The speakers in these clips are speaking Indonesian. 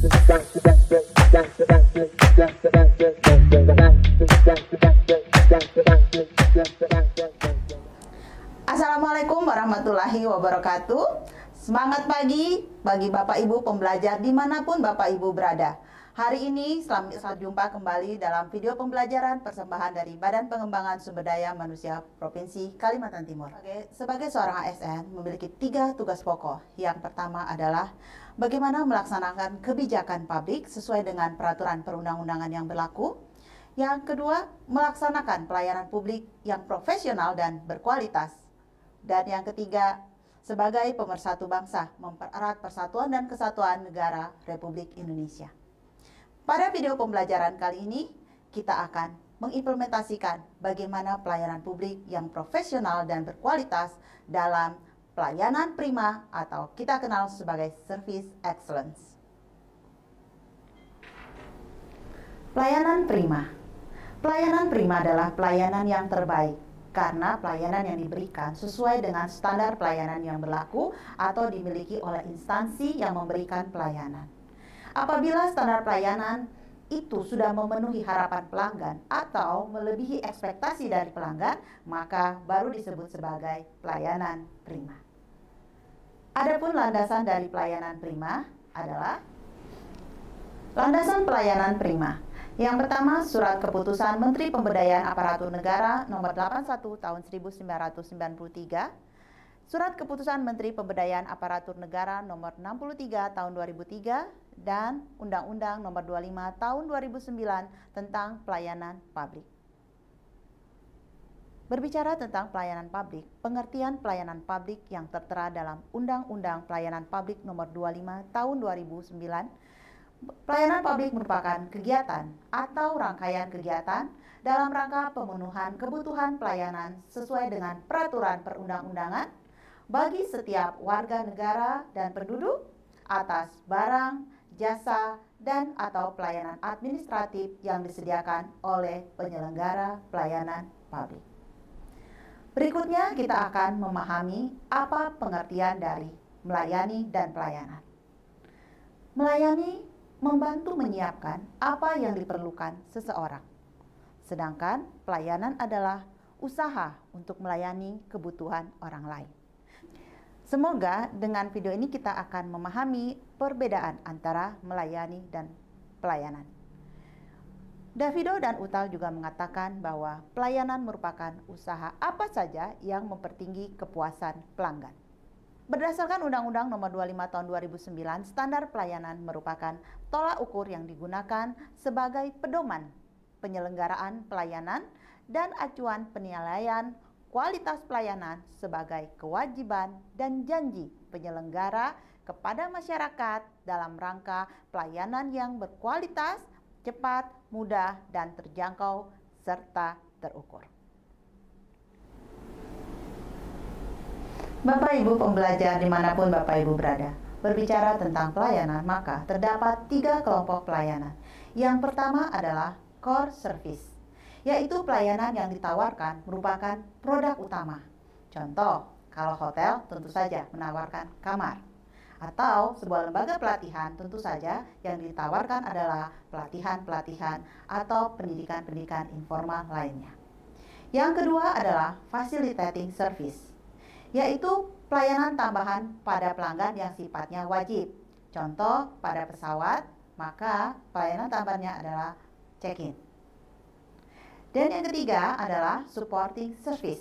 Assalamualaikum warahmatullahi wabarakatuh. Semangat pagi bagi Bapak Ibu pembelajar dimanapun Bapak Ibu berada. Hari ini selamat jumpa kembali dalam video pembelajaran persembahan dari Badan Pengembangan Sumber Daya Manusia Provinsi Kalimantan Timur. Sebagai seorang ASN memiliki 3 tugas pokok. Yang pertama adalah bagaimana melaksanakan kebijakan publik sesuai dengan peraturan perundang-undangan yang berlaku. Yang kedua, melaksanakan pelayanan publik yang profesional dan berkualitas. Dan yang ketiga, sebagai pemersatu bangsa, mempererat persatuan dan kesatuan negara Republik Indonesia. Pada video pembelajaran kali ini, kita akan mengimplementasikan bagaimana pelayanan publik yang profesional dan berkualitas dalam pelayanan prima atau kita kenal sebagai Service Excellence. Pelayanan prima. Pelayanan prima adalah pelayanan yang terbaik karena pelayanan yang diberikan sesuai dengan standar pelayanan yang berlaku atau dimiliki oleh instansi yang memberikan pelayanan. Apabila standar pelayanan itu sudah memenuhi harapan pelanggan atau melebihi ekspektasi dari pelanggan, maka baru disebut sebagai pelayanan prima. Adapun landasan dari pelayanan prima adalah landasan pelayanan prima. Yang pertama, Surat Keputusan Menteri Pemberdayaan Aparatur Negara Nomor 81 Tahun 1993, Surat Keputusan Menteri Pemberdayaan Aparatur Negara Nomor 63 Tahun 2003, dan Undang-Undang Nomor 25 Tahun 2009 tentang pelayanan publik. Berbicara tentang pelayanan publik, pengertian pelayanan publik yang tertera dalam Undang-Undang Pelayanan Publik Nomor 25 Tahun 2009. Pelayanan publik merupakan kegiatan atau rangkaian kegiatan dalam rangka pemenuhan kebutuhan pelayanan sesuai dengan peraturan perundang-undangan bagi setiap warga negara dan penduduk atas barang, jasa, dan atau pelayanan administratif yang disediakan oleh penyelenggara pelayanan publik. Berikutnya kita akan memahami apa pengertian dari melayani dan pelayanan. Melayani membantu menyiapkan apa yang diperlukan seseorang. Sedangkan pelayanan adalah usaha untuk melayani kebutuhan orang lain. Semoga dengan video ini kita akan memahami perbedaan antara melayani dan pelayanan. Davido dan Utal juga mengatakan bahwa pelayanan merupakan usaha apa saja yang mempertinggi kepuasan pelanggan. Berdasarkan Undang-Undang Nomor 25 Tahun 2009, standar pelayanan merupakan tolak ukur yang digunakan sebagai pedoman penyelenggaraan pelayanan dan acuan penilaian kualitas pelayanan sebagai kewajiban dan janji penyelenggara kepada masyarakat dalam rangka pelayanan yang berkualitas, cepat, mudah, dan terjangkau serta terukur. Bapak Ibu pembelajar dimanapun Bapak Ibu berada, berbicara tentang pelayanan maka terdapat 3 kelompok pelayanan. Yang pertama adalah core service, yaitu pelayanan yang ditawarkan merupakan produk utama. Contoh, kalau hotel tentu saja menawarkan kamar, atau sebuah lembaga pelatihan tentu saja yang ditawarkan adalah pelatihan-pelatihan atau pendidikan-pendidikan informal lainnya. Yang kedua adalah facilitating service, yaitu pelayanan tambahan pada pelanggan yang sifatnya wajib. Contoh, pada pesawat, maka pelayanan tambahannya adalah check-in. Dan yang ketiga adalah supporting service.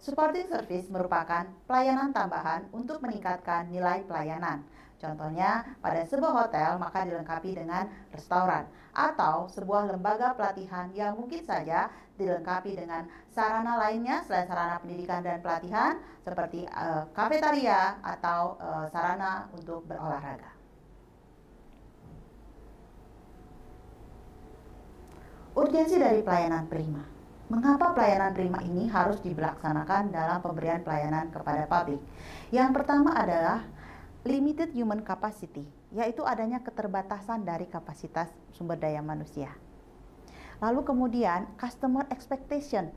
Supporting service merupakan pelayanan tambahan untuk meningkatkan nilai pelayanan. Contohnya, pada sebuah hotel maka dilengkapi dengan restoran atau sebuah lembaga pelatihan yang mungkin saja dilengkapi dengan sarana lainnya selain sarana pendidikan dan pelatihan seperti kafetaria atau sarana untuk berolahraga. Urgensi dari pelayanan prima. Mengapa pelayanan prima ini harus dilaksanakan dalam pemberian pelayanan kepada publik? Yang pertama adalah limited human capacity, yaitu adanya keterbatasan dari kapasitas sumber daya manusia. Lalu kemudian customer expectation.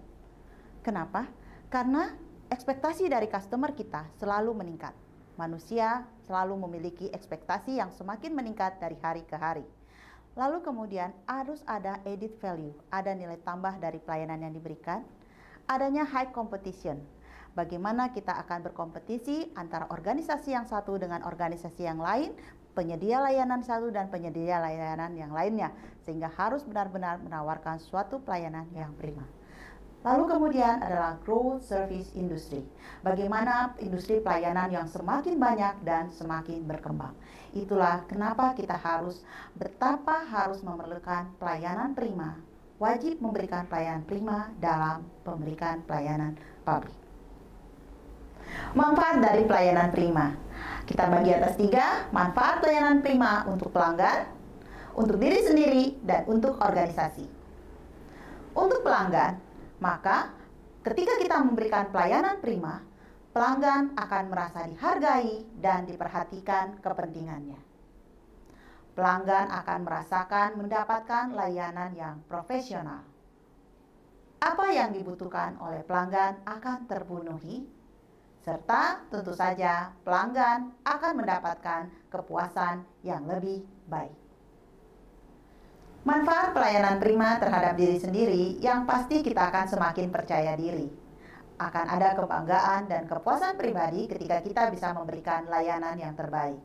Kenapa? Karena ekspektasi dari customer kita selalu meningkat. Manusia selalu memiliki ekspektasi yang semakin meningkat dari hari ke hari. Lalu kemudian harus ada added value, ada nilai tambah dari pelayanan yang diberikan. Adanya high competition, bagaimana kita akan berkompetisi antara organisasi yang satu dengan organisasi yang lain, penyedia layanan satu dan penyedia layanan yang lainnya, sehingga harus benar-benar menawarkan suatu pelayanan yang prima. Lalu kemudian adalah growth service industry. Bagaimana industri pelayanan yang semakin banyak dan semakin berkembang. Itulah kenapa kita betapa harus memerlukan pelayanan prima. Wajib memberikan pelayanan prima dalam memberikan pelayanan publik. Manfaat dari pelayanan prima. Kita bagi atas 3, manfaat pelayanan prima untuk pelanggan, untuk diri sendiri, dan untuk organisasi. Untuk pelanggan, maka ketika kita memberikan pelayanan prima, pelanggan akan merasa dihargai dan diperhatikan kepentingannya. Pelanggan akan merasakan mendapatkan layanan yang profesional. Apa yang dibutuhkan oleh pelanggan akan terpenuhi, serta tentu saja pelanggan akan mendapatkan kepuasan yang lebih baik. Manfaat pelayanan prima terhadap diri sendiri yang pasti kita akan semakin percaya diri. Akan ada kebanggaan dan kepuasan pribadi ketika kita bisa memberikan layanan yang terbaik.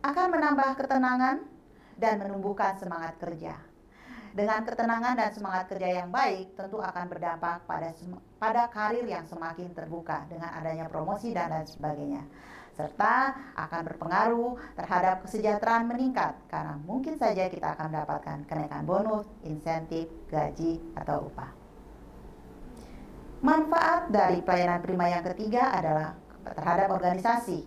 Akan menambah ketenangan dan menumbuhkan semangat kerja. Dengan ketenangan dan semangat kerja yang baik tentu akan berdampak pada karir yang semakin terbuka dengan adanya promosi dan lain sebagainya. Serta akan berpengaruh terhadap kesejahteraan meningkat karena mungkin saja kita akan mendapatkan kenaikan bonus, insentif, gaji, atau upah. Manfaat dari pelayanan prima yang ketiga adalah terhadap organisasi.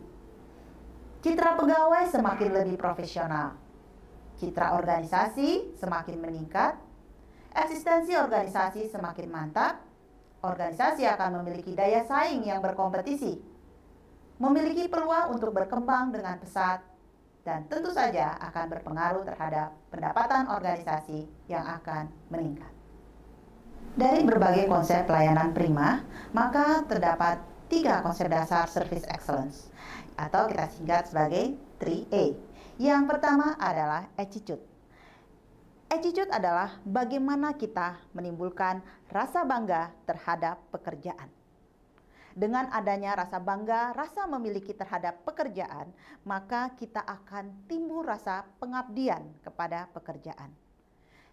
Citra pegawai semakin lebih profesional. Citra organisasi semakin meningkat. Eksistensi organisasi semakin mantap. Organisasi akan memiliki daya saing yang berkompetisi, memiliki peluang untuk berkembang dengan pesat, dan tentu saja akan berpengaruh terhadap pendapatan organisasi yang akan meningkat. Dari berbagai konsep pelayanan prima, maka terdapat 3 konsep dasar service excellence, atau kita singkat sebagai 3A. Yang pertama adalah attitude. Attitude adalah bagaimana kita menimbulkan rasa bangga terhadap pekerjaan. Dengan adanya rasa bangga, rasa memiliki terhadap pekerjaan, maka kita akan timbul rasa pengabdian kepada pekerjaan.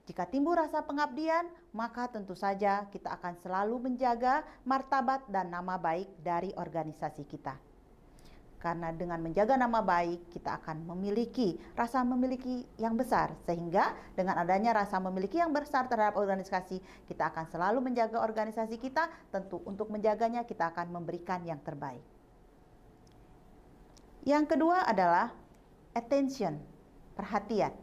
Jika timbul rasa pengabdian, maka tentu saja kita akan selalu menjaga martabat dan nama baik dari organisasi kita. Karena dengan menjaga nama baik, kita akan memiliki rasa memiliki yang besar. Sehingga dengan adanya rasa memiliki yang besar terhadap organisasi, kita akan selalu menjaga organisasi kita. Tentu untuk menjaganya kita akan memberikan yang terbaik. Yang kedua adalah attention, perhatian.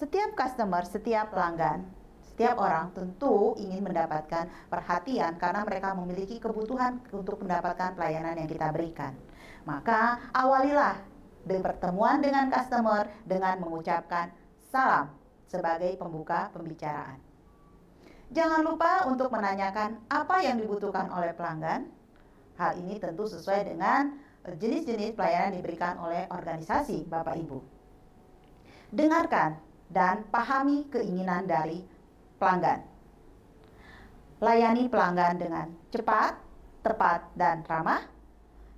Setiap customer, setiap pelanggan, setiap orang tentu ingin mendapatkan perhatian karena mereka memiliki kebutuhan untuk mendapatkan pelayanan yang kita berikan. Maka awalilah pertemuan dengan customer dengan mengucapkan salam sebagai pembuka pembicaraan. Jangan lupa untuk menanyakan apa yang dibutuhkan oleh pelanggan. Hal ini tentu sesuai dengan jenis-jenis pelayanan diberikan oleh organisasi Bapak Ibu. Dengarkan dan pahami keinginan dari pelanggan. Layani pelanggan dengan cepat, tepat, dan ramah.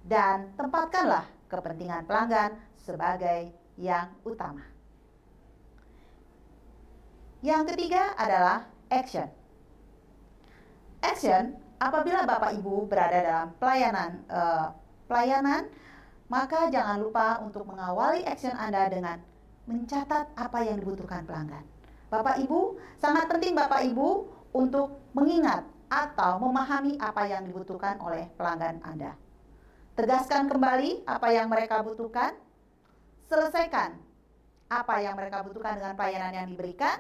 Dan tempatkanlah kepentingan pelanggan sebagai yang utama. Yang ketiga adalah action. Action, apabila Bapak Ibu berada dalam pelayanan, maka jangan lupa untuk mengawali action Anda dengan mencatat apa yang dibutuhkan pelanggan. Bapak Ibu, sangat penting Bapak Ibu untuk mengingat atau memahami apa yang dibutuhkan oleh pelanggan Anda. Tegaskan kembali apa yang mereka butuhkan, selesaikan apa yang mereka butuhkan dengan pelayanan yang diberikan,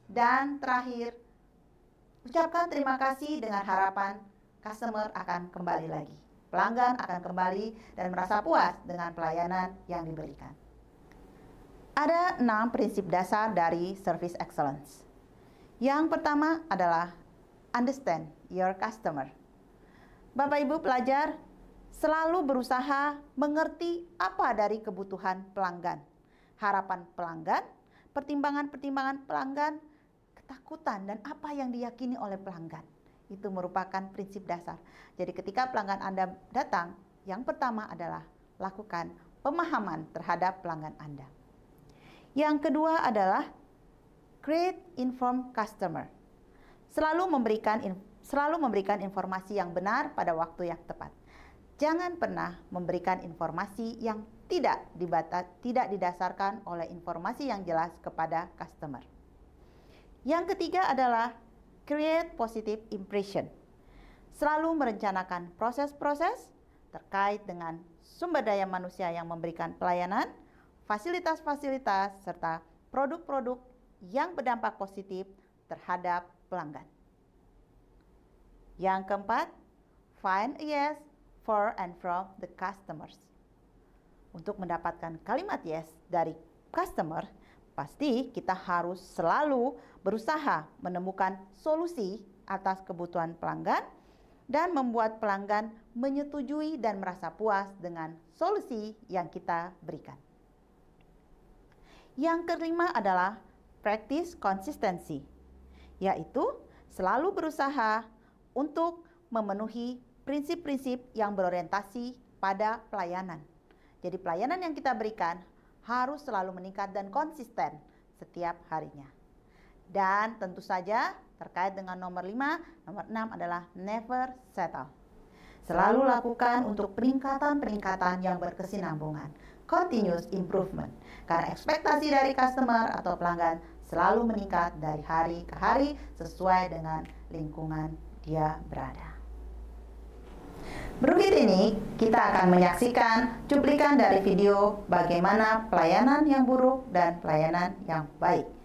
dan terakhir, ucapkan terima kasih dengan harapan customer akan kembali lagi. Pelanggan akan kembali dan merasa puas dengan pelayanan yang diberikan. Ada 6 prinsip dasar dari service excellence. Yang pertama adalah understand your customer. Bapak Ibu pelajar, Selalu berusaha mengerti apa dari kebutuhan pelanggan, harapan pelanggan, pertimbangan-pertimbangan pelanggan, ketakutan, dan apa yang diyakini oleh pelanggan. Itu merupakan prinsip dasar. Jadi ketika pelanggan Anda datang, yang pertama adalah lakukan pemahaman terhadap pelanggan Anda. Yang kedua adalah create informed customer. Selalu memberikan informasi yang benar pada waktu yang tepat. Jangan pernah memberikan informasi yang tidak didasarkan oleh informasi yang jelas kepada customer. Yang ketiga adalah create positive impression. Selalu merencanakan proses-proses terkait dengan sumber daya manusia yang memberikan pelayanan, fasilitas-fasilitas, serta produk-produk yang berdampak positif terhadap pelanggan. Yang keempat, find a yes for and from the customers. Untuk mendapatkan kalimat yes dari customer, pasti kita harus selalu berusaha menemukan solusi atas kebutuhan pelanggan dan membuat pelanggan menyetujui dan merasa puas dengan solusi yang kita berikan. Yang kelima adalah practice consistency, yaitu selalu berusaha untuk memenuhi prinsip-prinsip yang berorientasi pada pelayanan. Jadi pelayanan yang kita berikan harus selalu meningkat dan konsisten setiap harinya. Dan tentu saja terkait dengan nomor 5, nomor 6 adalah never settle. Selalu lakukan untuk peningkatan-peningkatan yang berkesinambungan, continuous improvement. Karena ekspektasi dari customer atau pelanggan selalu meningkat dari hari ke hari sesuai dengan lingkungan dia berada. Berikut ini kita akan menyaksikan cuplikan dari video bagaimana pelayanan yang buruk dan pelayanan yang baik.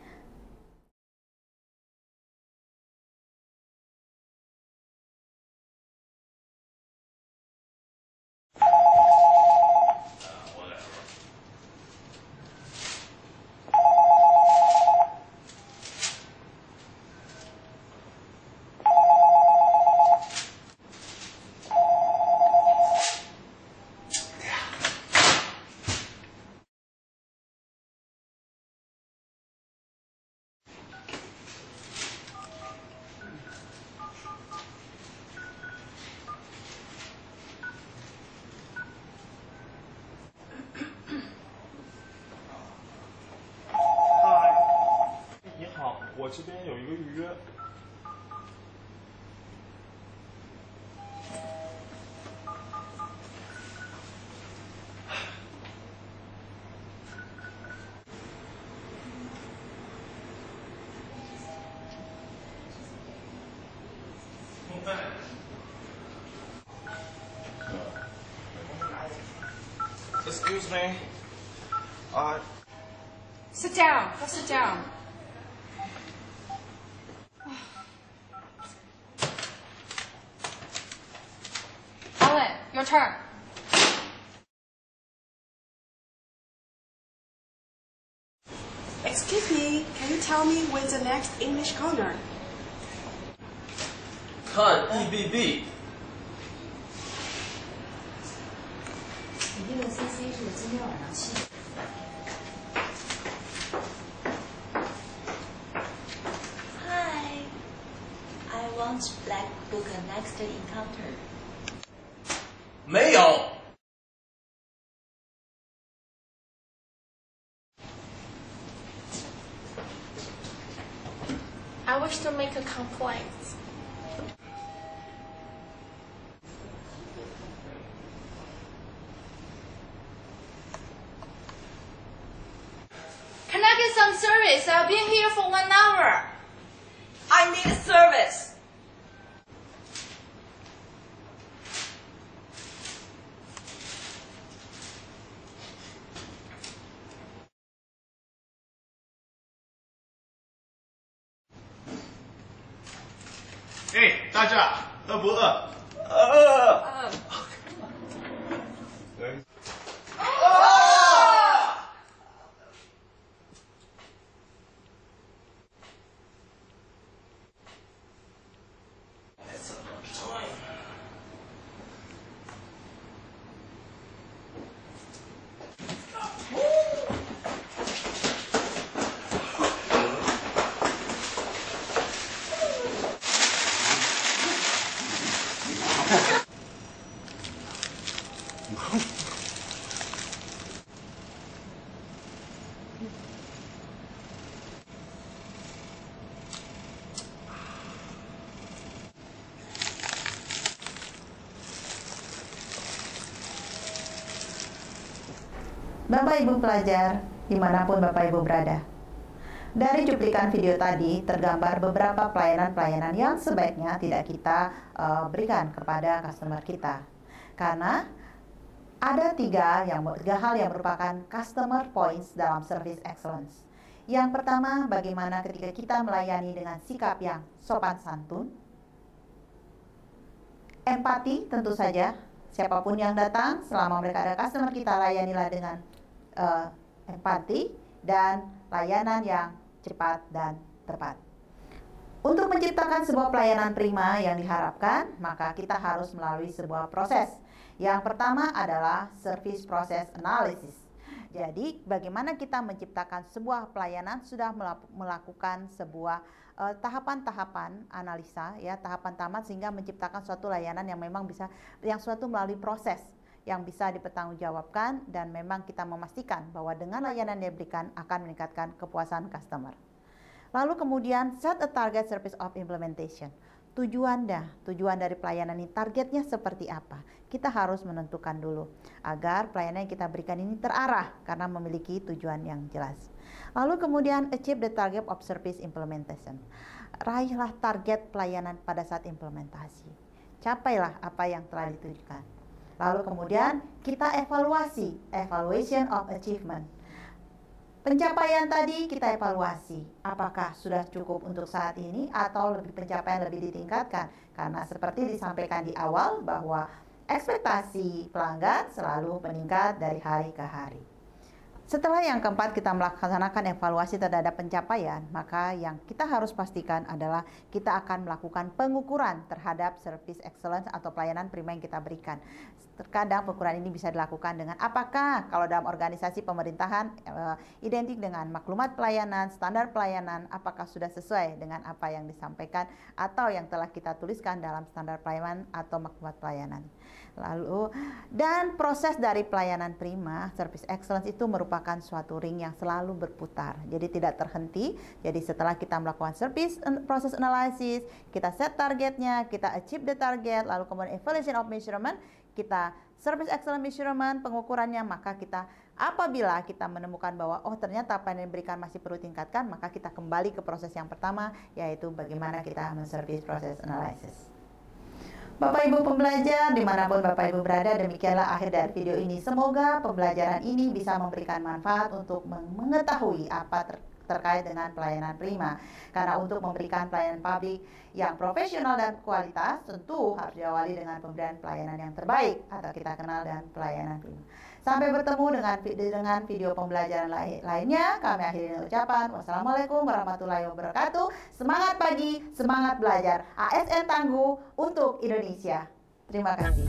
我这边有一个预约。Excuse me. Sit down. Go sit down. Ellen, your turn. Excuse me, can you tell me where's the next English corner? 看 EBB。你这个 CC 是今天晚上7点。Hi, I want Black book a next encounter. 没有。I wish to make a complaint. Can I get some service? I've been here for 1 hour. I need service. Hey, 大家饿不饿？ Bapak Ibu pelajar, dimanapun Bapak Ibu berada. Dari cuplikan video tadi tergambar beberapa pelayanan-pelayanan yang sebaiknya tidak kita berikan kepada customer kita. Karena ada tiga hal yang merupakan customer points dalam service excellence. Yang pertama, bagaimana ketika kita melayani dengan sikap yang sopan santun. Empati tentu saja, siapapun yang datang, selama mereka ada customer kita layanilah dengan empati dan layanan yang cepat dan tepat. Untuk menciptakan sebuah pelayanan prima yang diharapkan, maka kita harus melalui sebuah proses. Yang pertama adalah service process analysis. Jadi, bagaimana kita menciptakan sebuah pelayanan sudah melakukan sebuah tahapan-tahapan analisa, ya, tahapan tamat sehingga menciptakan suatu layanan yang memang bisa, yang suatu melalui proses yang bisa dipertanggungjawabkan dan memang kita memastikan bahwa dengan layanan yang diberikan akan meningkatkan kepuasan customer. Lalu kemudian set a target service of implementation. Tujuan dari pelayanan ini, targetnya seperti apa? Kita harus menentukan dulu agar pelayanan yang kita berikan ini terarah karena memiliki tujuan yang jelas. Lalu kemudian achieve the target of service implementation. Raihlah target pelayanan pada saat implementasi. Capailah apa yang telah ditujukan. Lalu kemudian kita evaluasi, evaluation of achievement. Pencapaian tadi kita evaluasi, apakah sudah cukup untuk saat ini atau pencapaian lebih ditingkatkan. Karena seperti disampaikan di awal bahwa ekspektasi pelanggan selalu meningkat dari hari ke hari. Setelah yang keempat kita melaksanakan evaluasi terhadap pencapaian, maka yang kita harus pastikan adalah kita akan melakukan pengukuran terhadap service excellence atau pelayanan prima yang kita berikan. Terkadang pengukuran ini bisa dilakukan dengan apakah kalau dalam organisasi pemerintahan identik dengan maklumat pelayanan, standar pelayanan, apakah sudah sesuai dengan apa yang disampaikan atau yang telah kita tuliskan dalam standar pelayanan atau maklumat pelayanan. Lalu, dan proses dari pelayanan prima, service excellence itu merupakan suatu ring yang selalu berputar. Jadi tidak terhenti. Jadi setelah kita melakukan service process analysis, kita set targetnya, kita achieve the target, lalu kemudian evaluation of measurement, kita service excellence measurement, pengukurannya, maka kita apabila kita menemukan bahwa oh ternyata apa yang diberikan masih perlu tingkatkan, maka kita kembali ke proses yang pertama, yaitu bagaimana kita men-service process analysis. Bapak Ibu pembelajar, dimanapun Bapak Ibu berada, demikianlah akhir dari video ini. Semoga pembelajaran ini bisa memberikan manfaat untuk mengetahui apa terkait dengan pelayanan prima. Karena untuk memberikan pelayanan publik yang profesional dan kualitas, tentu harus diawali dengan pemberian pelayanan yang terbaik atau kita kenal dengan pelayanan prima. Sampai bertemu dengan video pembelajaran lainnya. Kami akhiri dengan ucapan wassalamualaikum warahmatullahi wabarakatuh. Semangat pagi, semangat belajar. ASN Tangguh untuk Indonesia. Terima kasih.